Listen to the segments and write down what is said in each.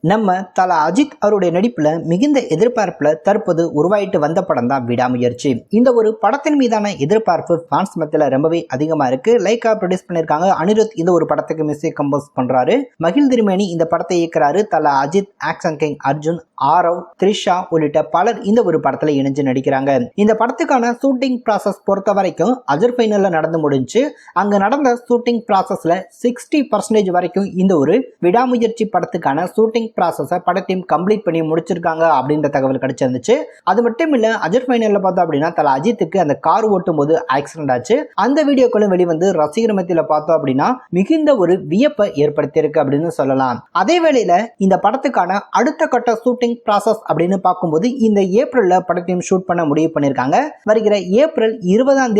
நம்ம தல அஜித் அவருடைய நடிப்புல மிகுந்த எதிர்பார்ப்புல தற்போது உருவாயிட்டு வந்த படம் தான் விடாமுயற்சி. இந்த ஒரு படத்தின் மீதான எதிர்பார்ப்பு ஃபேன்ஸ் மத்தியில ரொம்பவே அதிகமா இருக்கு. லைக்கா ப்ரொடியூஸ் பண்ணிருக்காங்க. அனிருத் இந்த ஒரு படத்துக்கு மியூசிக் கம்போஸ் பண்றாரு. மகிழ் திருமேனி இந்த படத்தை இயக்குறாரு. தல அஜித், ஆக்ஷன் கிங் அர்ஜுன், ஆரவ், த்ரிஷா உள்ளிட்ட பலர் இந்த ஒரு படத்துல இணைஞ்சு நடிக்கிறாங்க. இந்த படத்துக்கான ஷூட்டிங் ப்ராசஸ் பொறுத்த வரைக்கும் அஜர் ஃபைனல்ல நடந்து முடிஞ்சு. அங்க நடந்த ஷூட்டிங் ப்ராசஸ்ல 60% வரைக்கும் இந்த ஒரு விடாமுயற்சி படத்துக்கான ஷூட்டிங் ப்ராசஸை பட டீம் கம்ப்ளீட் பண்ணி முடிச்சிருக்காங்க அப்படின்ற தகவல் கிடைச்சிருந்துச்சு. அது மட்டும் இல்ல, அஜர் ஃபைனல்ல பார்த்தோம் அப்படின்னா தல அஜித்துக்கு அந்த கார் ஓட்டும் போது ஆக்சிடென்ட் ஆச்சு. அந்த வீடியோக்களும் வெளிவந்து ரசிகர் மத்தியில பார்த்தோம் அப்படின்னா மிகுந்த ஒரு வியப்பை ஏற்படுத்தியிருக்கு அப்படின்னு சொல்லலாம். அதே வேளையில இந்த படத்துக்கான அடுத்த கட்ட ஷூட்டிங் ப்ராசஸ் அப்படின்னு பார்க்கும்போது இந்த ஏப்ரல்ல பட டீம் ஷூட் பண்ண முடிவு பண்ணிருக்காங்க. வருகிற ஏப்ரல் 20ஆம்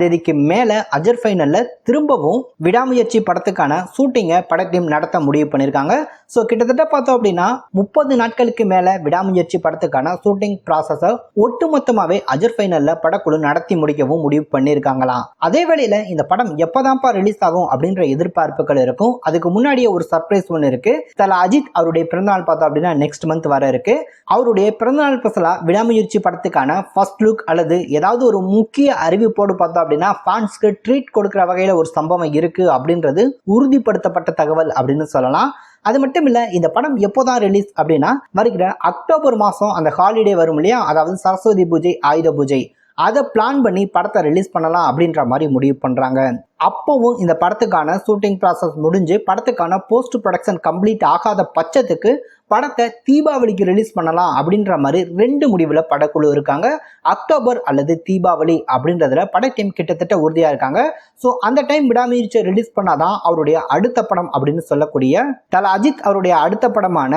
தேதிக்கு மேல அஜர் ஃபைனல்ல திரும்பவும் விடாமுயற்சி படத்துக்கான ஷூட்டிங்கை பட டீம் நடத்த முடிவு பண்ணிருக்காங்க. சோ கிட்டத்தட்ட பார்த்தோம் அப்படின்னா 30 நாட்களுக்கு மேல விடாமுயற்சி படத்துக்கான ஷூட்டிங் ப்ராசஸை ஒட்டுமொத்தமாவே அஜர் ஃபைனல்ல படக்குழு நடத்தி முடிக்கவும் முடிவு பண்ணிருக்காங்களாம். அதே வேளையில இந்த படம் எப்பதான்ப்பா ரிலீஸ் ஆகும் அப்படின்ற எதிர்பார்ப்புகள் இருக்கும். அதுக்கு முன்னாடியே ஒரு சர்ப்ரைஸ் ஒன்று இருக்கு. தல அஜித் அவருடைய பிறந்தநாள் பார்த்தோம் அப்படின்னா நெக்ஸ்ட் மந்த் வர இருக்கு. அவருடைய பிறந்தநாள் ஸ்பெஷலா விடாமுயற்சி படத்துக்கான ஃபர்ஸ்ட் லுக் அல்லது ஏதாவது ஒரு முக்கிய அறிவிப்போடு பார்த்தோம் அப்படின்னா ஃபேன்ஸ்க்கு ட்ரீட் கொடுக்கிற வகையில ஒரு சம்பவம் இருக்கு அப்படின்றது உறுதிப்படுத்தப்பட்ட தகவல் அப்படின்னு சொல்லலாம். அது மட்டும் இல்ல, இந்த படம் எப்போதான் ரிலீஸ் அப்படின்னா வருகிற அக்டோபர் மாசம் அந்த ஹாலிடே வரும் இல்லையா, அதாவது சரஸ்வதி பூஜை, ஆயுத பூஜை, அதை பிளான் பண்ணி படத்தை ரிலீஸ் பண்ணலாம் அப்படின்ற மாதிரி முடிவு பண்றாங்க. அப்பவும் இந்த படத்துக்கான ஷூட்டிங் ப்ராசஸ் முடிஞ்சு படத்துக்கான போஸ்ட் ப்ரொடக்ஷன் கம்ப்ளீட் ஆகாத பட்சத்துக்கு படத்தை தீபாவளிக்கு ரிலீஸ் பண்ணலாம் அப்படின்ற மாதிரி 2 முடிவுல படக்குழு இருக்காங்க. அக்டோபர் அல்லது தீபாவளி அப்படின்றதுல பட டீம் கிட்டத்தட்ட உறுதியா இருக்காங்க. ஸோ அந்த டைம் விடாமுயற்சியை ரிலீஸ் பண்ணாதான் அவருடைய அடுத்த படம் அப்படின்னு சொல்லக்கூடிய தல அஜித் அவருடைய அடுத்த படமான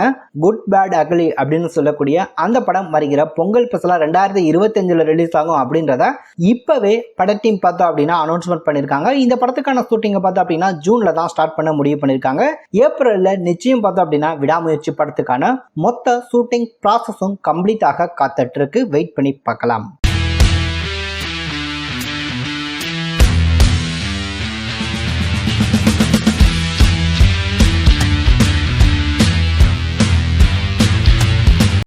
குட் பேட் அக்லி அப்படின்னு சொல்லக்கூடிய அந்த படம் வருகிற பொங்கல் ஸ்பெஷலா 2025 ரிலீஸ் ஆகும் அப்படின்றத இப்பவே பட டீம் பார்த்தோம் அப்படின்னா அனௌன்ஸ்மெண்ட் பண்ணிருக்காங்க. இந்த படத்துக்கான ஷூட்டிங்கை பார்த்தோம் அப்படின்னா ஜூன்ல தான் ஸ்டார்ட் பண்ண முடிவு பண்ணிருக்காங்க. ஏப்ரல்ல நிச்சயம் பார்த்தோம் அப்படின்னா விடாமுயற்சி படத்துக்கான மொத்த ஷூட்டிங் ப்ராசஸும் கம்ப்ளீட் ஆக காத்துட்டு இருக்கு. வெயிட் பண்ணி பார்க்கலாம்.